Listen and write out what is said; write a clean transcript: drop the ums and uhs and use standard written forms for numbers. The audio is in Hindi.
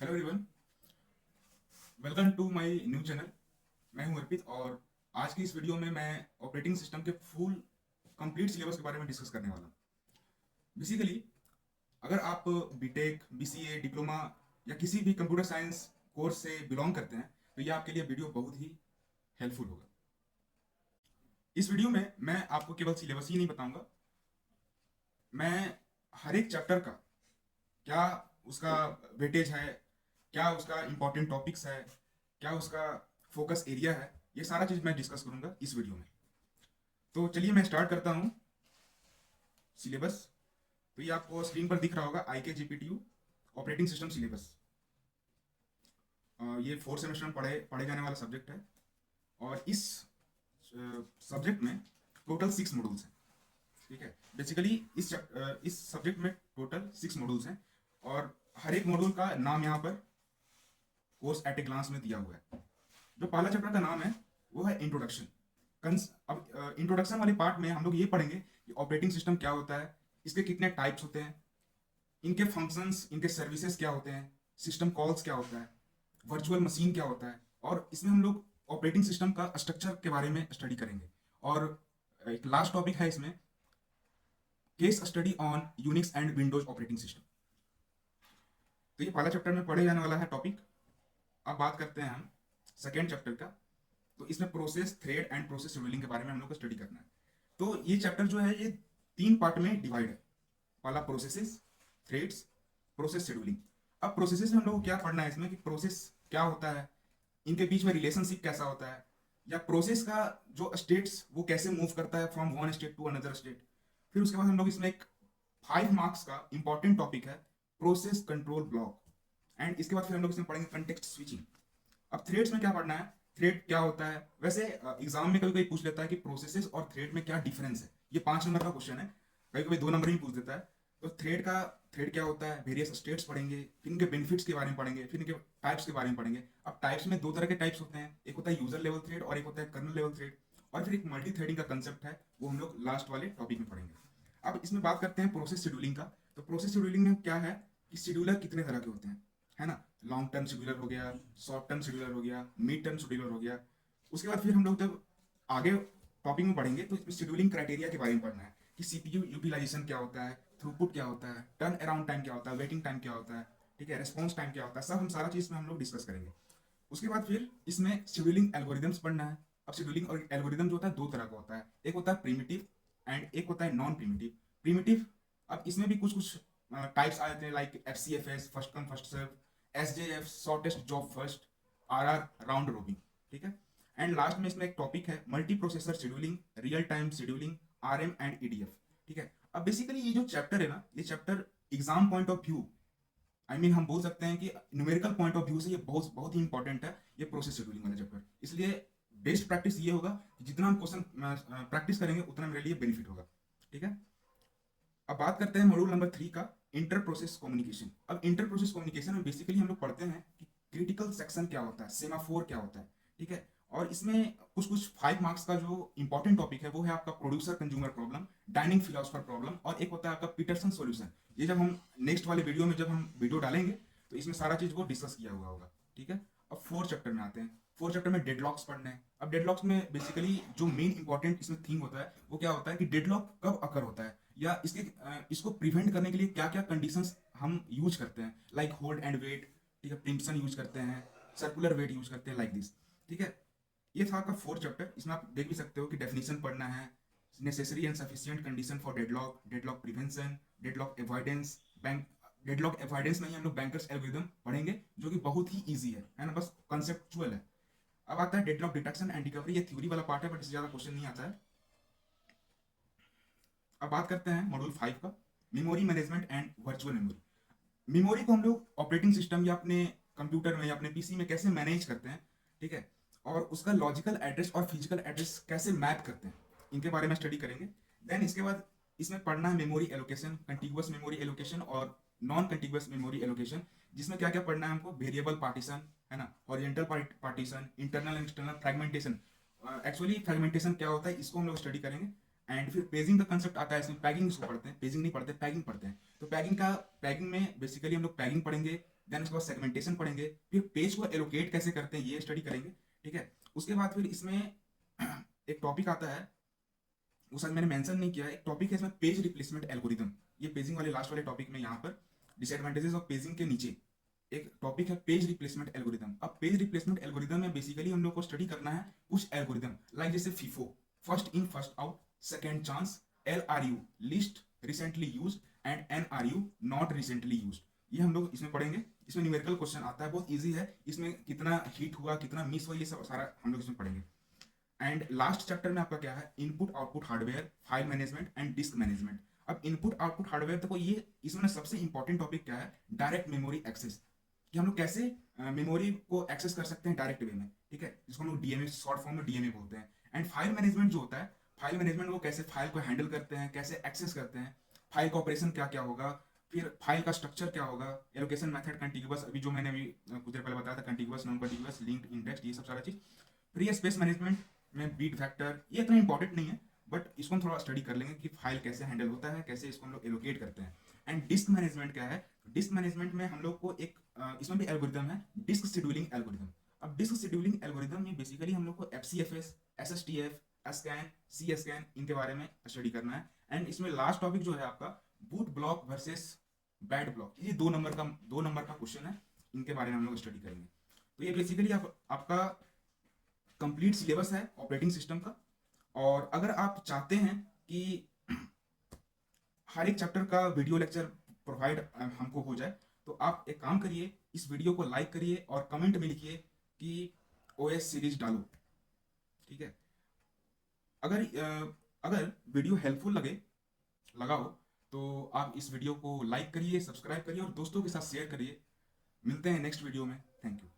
Hello everyone, welcome to my new channel. मैं हूं अर्पित और आज की इस वीडियो में मैं ऑपरेटिंग सिस्टम के फुल कंप्लीट सिलेबस के बारे में डिस्कस करने वाला हूं। बेसिकली अगर आप बीटेक, बीसीए, डिप्लोमा या किसी भी कंप्यूटर साइंस कोर्स से बिलोंग करते हैं तो ये आपके लिए वीडियो बहुत ही हेल्पफुल होगा। इस वीडियो में मैं आपको केवल सिलेबस ही नहीं बताऊंगा, मैं हर एक चैप्टर का क्या उसका वेटेज है, क्या उसका इंपॉर्टेंट टॉपिक्स है, क्या उसका फोकस एरिया है, ये सारा चीज़ मैं डिस्कस करूंगा इस वीडियो में। तो चलिए मैं स्टार्ट करता हूँ सिलेबस। तो ये आपको स्क्रीन पर दिख रहा होगा, आई के जीपीटीयू ऑपरेटिंग सिस्टम सिलेबस। ये फोर्थ सेमेस्टर में पढ़े जाने वाला सब्जेक्ट है और इस सब्जेक्ट में टोटल 6 मॉड्यूल्स हैं। ठीक है, बेसिकली इस सब्जेक्ट में टोटल 6 मॉड्यूल्स हैं और हर एक मॉड्यूल का नाम यहाँ पर कोर्स एट ए ग्लांस में दिया हुआ है। जो पहला चैप्टर का नाम है वो है इंट्रोडक्शन। अब इंट्रोडक्शन वाले पार्ट में हम लोग ये पढ़ेंगे कि ऑपरेटिंग सिस्टम क्या होता है, इसके कितने टाइप्स होते हैं, इनके फंक्शंस, इनके सर्विसेज क्या होते हैं, सिस्टम कॉल्स क्या होता है, वर्चुअल मशीन क्या होता है, और इसमें हम लोग ऑपरेटिंग सिस्टम का स्ट्रक्चर के बारे में स्टडी करेंगे। और एक लास्ट टॉपिक है इसमें, case study on Unix and Windows operating system. तो ये पहला चैप्टर में पढ़े जाने वाला है टॉपिक। अब बात करते हैं हम सेकेंड चैप्टर का। तो इसमें process, thread and process scheduling के बारे में हम लोग को स्टडी करना है। तो ये चैप्टर जो है ये 3 पार्ट में डिवाइड है। पहला प्रोसेसेस, थ्रेड्स, प्रोसेस शेड्यूलिंग। अब प्रोसेसेस में हम लोग को क्या पढ़ना है इसमें कि प्रोसेस क्या होता है, इनके बीच में रिलेशनशिप कैसा होता है, या प्रोसेस का जो स्टेट्स वो कैसे मूव करता है from one state to another state. फिर उसके बाद हम लोग इसमें एक 5 मार्क्स का इंपॉर्टेंट टॉपिक है प्रोसेस कंट्रोल ब्लॉक। एंड इसके बाद फिर हम लोग इसमें पढ़ेंगे कंटेक्स्ट स्विचिंग। अब थ्रेड्स में क्या पढ़ना है, थ्रेड क्या होता है। वैसे एग्जाम में कभी कभी पूछ लेता है कि प्रोसेसेस और थ्रेड में क्या डिफरेंस है, ये 5 नंबर का क्वेश्चन है, कभी कभी 2 नंबर ही पूछ देता है। तो थ्रेड क्या होता है, वेरियस स्टेट्स पढ़ेंगे, फिर इनके बेनिफिट्स के बारे में पढ़ेंगे, फिर इनके टाइप्स के बारे में पढ़ेंगे। अब टाइप्स में 2 तरह के टाइप्स होते हैं, एक होता है यूजर लेवल थ्रेड और एक होता है कर्नल लेवल थ्रेड। और फिर एक मल्टी थ्रेडिंग का कंसेप्ट है, वो हम लोग लास्ट वाले टॉपिक में पढ़ेंगे। अब इसमें बात करते हैं प्रोसेस शेड्यूलिंग का। तो प्रोसेस शेड्यूलिंग में क्या है कि शेड्यूलर कितने तरह के होते हैं, है ना। लॉन्ग टर्म शेड्यूलर हो गया, शॉर्ट टर्म शेड्यूलर हो गया, मिड टर्म शेड्यूलर हो गया। उसके बाद फिर हम लोग जब आगे टॉपिक में पढ़ेंगे तो इसमें शेड्यूलिंग क्राइटेरिया के बारे में पढ़ना है कि सीपीयू यूटिलाइजेशन क्या होता है, थ्रूपुट क्या होता है, टर्न अराउंड टाइम क्या होता है, वेटिंग टाइम क्या होता है, ठीक है, रेस्पॉन्स टाइम क्या होता है, सब हम सारा चीज़ में हम लोग डिस्कस करेंगे। उसके बाद फिर इसमें शेड्यूलिंग एल्गोरिदम्स पढ़ना है। अब शेड्यूलिंग और एल्गोरिदम जो होता है 2 तरह का होता है, एक होता है प्रिमिटिव एंड एक होता है नॉन प्रिमिटिव। प्रिमिटिव, अब इसमें भी कुछ कुछ टाइप्स आ जाते हैं, like F C F S, first come first serve, S J F shortest job first, R R round robin. ठीक है। एंड लास्ट में इसमें एक टॉपिक है multi processor scheduling, real time scheduling, R M and EDF. ठीक है। अब बेसिकली ये जो चैप्टर है ना, ये chapter exam point of view, हम बोल सकते हैं कि न्यूमेरिकल पॉइंट ऑफ व्यू से ये बहुत बहुत ही इंपॉर्टेंट है, ये प्रोसेस शेड्यूलिंग वाला चैप्टर। इसलिए बेस्ट प्रैक्टिस ये होगा कि जितना हम क्वेश्चन प्रैक्टिस करेंगे उतना मेरे लिए बेनिफिट होगा। ठीक है। अब बात करते हैं मॉड्यूल नंबर 3 का, इंटर प्रोसेस कम्युनिकेशन। अब इंटर प्रोसेस कम्युनिकेशन में बेसिकली हम लोग पढ़ते हैं कि क्रिटिकल सेक्शन क्या होता है, सेमाफोर क्या होता है। ठीक है। और इसमें कुछ कुछ 5 मार्क्स का जो इंपॉर्टेंट टॉपिक है वो है आपका producer consumer problem, dining philosopher problem, और एक होता है आपका पीटरसन सॉल्यूशन। ये जब हम नेक्स्ट वाले वीडियो में जब हम वीडियो डालेंगे तो इसमें सारा चीज वो डिस्कस किया हुआ होगा। ठीक है। अब 4 चैप्टर में आते हैं। 4 चैप्टर में डेडलॉक्स पढ़ने हैं। अब डेडलॉक्स में बेसिकली जो मेन इंपॉर्टेंट इसमें थीम होता है वो क्या होता है कि डेडलॉक कब अकर होता है, या इसको प्रिवेंट करने के लिए क्या क्या कंडीशंस हम यूज करते हैं, लाइक होल्ड एंड वेट। ठीक है, प्रिम्पसन यूज करते हैं, सर्कुलर वेट यूज करते हैं, लाइक दिस। ठीक है। ये था आपका 4 चैप्टर। इसमें आप देख भी सकते हो कि डेफिनेशन पढ़ना है, necessary and sufficient condition for deadlock, deadlock prevention, deadlock avoidance, bank deadlock avoidance में ही हम लोग बैंकर्स एल्गोरिथम पढ़ेंगे जो कि बहुत ही ईजी है ना, बस कंसेप्चुअल है। अब आता है डेडलॉक डिटेक्शन एंड रिकवरी, ये थ्योरी वाला पार्ट है बट इससे ज़्यादा क्वेश्चन नहीं आता है। अब बात करते हैं मॉड्यूल 5 का, memory management and virtual memory. Memory को हम लोग ऑपरेटिंग सिस्टम या अपने कंप्यूटर में या अपने पीसी में कैसे मैनेज करते हैं, ठीक है, और उसका लॉजिकल एड्रेस और फिजिकल एड्रेस कैसे मैप करते हैं, इनके बारे में स्टडी करेंगे। देन इसके बाद इसमें पढ़ना है memory allocation, contiguous memory allocation और नॉन कंटिगुअस मेमोरी एलोकेशन, जिसमें क्या क्या पढ़ना है हमको, वेरिएबल पार्टीशन, है ना, horizontal partition, internal and external fragmentation. Actually fragmentation क्या होता है इसको हम लोग स्टडी करेंगे। एंड फिर पेजिंग का कंसेप्ट आता है, इसमें पैगिंग इसको पढ़ते हैं, पेजिंग नहीं पढ़ते, पैगिंग पढ़ते हैं। तो पैगिंग में बेसिकली हम लोग पैगिंग पढ़ेंगे, देन उसके बाद सेगमेंटेशन पढ़ेंगे, फिर पेज को एलोकेट कैसे करते हैं ये स्टडी करेंगे, ठीक है। उसके बाद फिर इसमें एक टॉपिक आता है, वो शायद मैंने मेंशन नहीं किया है, एक टॉपिक है इसमें पेज रिप्लेसमेंट एल्गोरिदम। ये पेजिंग वाले लास्ट वाले टॉपिक में यहाँ पर डिसएडवांटेजेस ऑफ पेजिंग के नीचे एक टॉपिक है पेज रिप्लेसमेंट एल्गोरिदम। अब पेज रिप्लेसमेंट एल्गोरिदम में बेसिकली हम लोग को स्टडी करना है कुछ एल्गोरिदम, लाइक जैसे FIFO, first in first out, second chance, LRU, list recently use, and NRU, not recently use. ये हम लोग इसमें पढ़ेंगे। इसमें न्यूमेरिकल क्वेश्चन आता है, बहुत ईजी है, इसमें कितना हिट हुआ कितना मिस हुआ ये सब सारा हम लोग इसमें पढ़ेंगे। एंड लास्ट चैप्टर में आपका क्या है, input output hardware, file management and disc management. अब इनपुट आउटपुट हार्डवेयर देखो, ये इसमें सबसे इंपॉर्टेंट टॉपिक क्या है, डायरेक्ट मेमोरी एक्सेस, कि हम लोग कैसे मेमोरी को एक्सेस कर सकते हैं डायरेक्ट वे में, ठीक है, जिसको हम लोग DMA, शॉर्ट फॉर्म में DMA बोलते हैं। एंड फाइल मैनेजमेंट जो होता है, फाइल मैनेजमेंट वो कैसे फाइल को हैंडल करते हैं, कैसे एक्सेस करते हैं, फाइल का ऑपरेशन क्या क्या होगा, फिर फाइल का स्ट्रक्चर क्या होगा, एलोकेशन मेथड, कंटिग्यूअस, अभी जो मैंने अभी कुछ देर पहले बताया था, कंटिग्यूअस, नॉन कंटिग्यूअस, लिंक्ड, इंडेक्स्ड, ये सब सारा चीज। फ्री स्पेस मैनेजमेंट में बीट फैक्टर, ये इतना इंपॉर्टेंट नहीं है, बट इसको हम थोड़ा स्टडी कर लेंगे कि फाइल कैसे हैंडल होता है, कैसे इसको हम लोग एलोकेट करते हैं। एंड डिस्क मैनेजमेंट क्या है, डिस्क मैनेजमेंट में हम लोग को एक इसमें भी एल्गोरिदम है, डिस्क शेड्यूलिंग एल्गोरिदम। अब डिस्क शेड्यूलिंग एल्गोरिदम में बेसिकली हम लोग को FCFS, SSTF, स्कैन, CScan, इनके बारे में स्टडी करना है। एंड इसमें लास्ट टॉपिक जो है आपका boot block versus bad block, ये 2 नंबर का क्वेश्चन है, इनके बारे में हम लोग स्टडी करेंगे। तो ये बेसिकली आपका कंप्लीट सिलेबस है ऑपरेटिंग सिस्टम का। और अगर आप चाहते हैं कि हर एक चैप्टर का वीडियो लेक्चर प्रोवाइड हमको हो जाए, तो आप एक काम करिए, इस वीडियो को लाइक करिए और कमेंट में लिखिए कि OS सीरीज डालो, ठीक है। अगर वीडियो हेल्पफुल लगा हो तो आप इस वीडियो को लाइक करिए, सब्सक्राइब करिए और दोस्तों के साथ शेयर करिए। मिलते हैं नेक्स्ट वीडियो में, थैंक यू।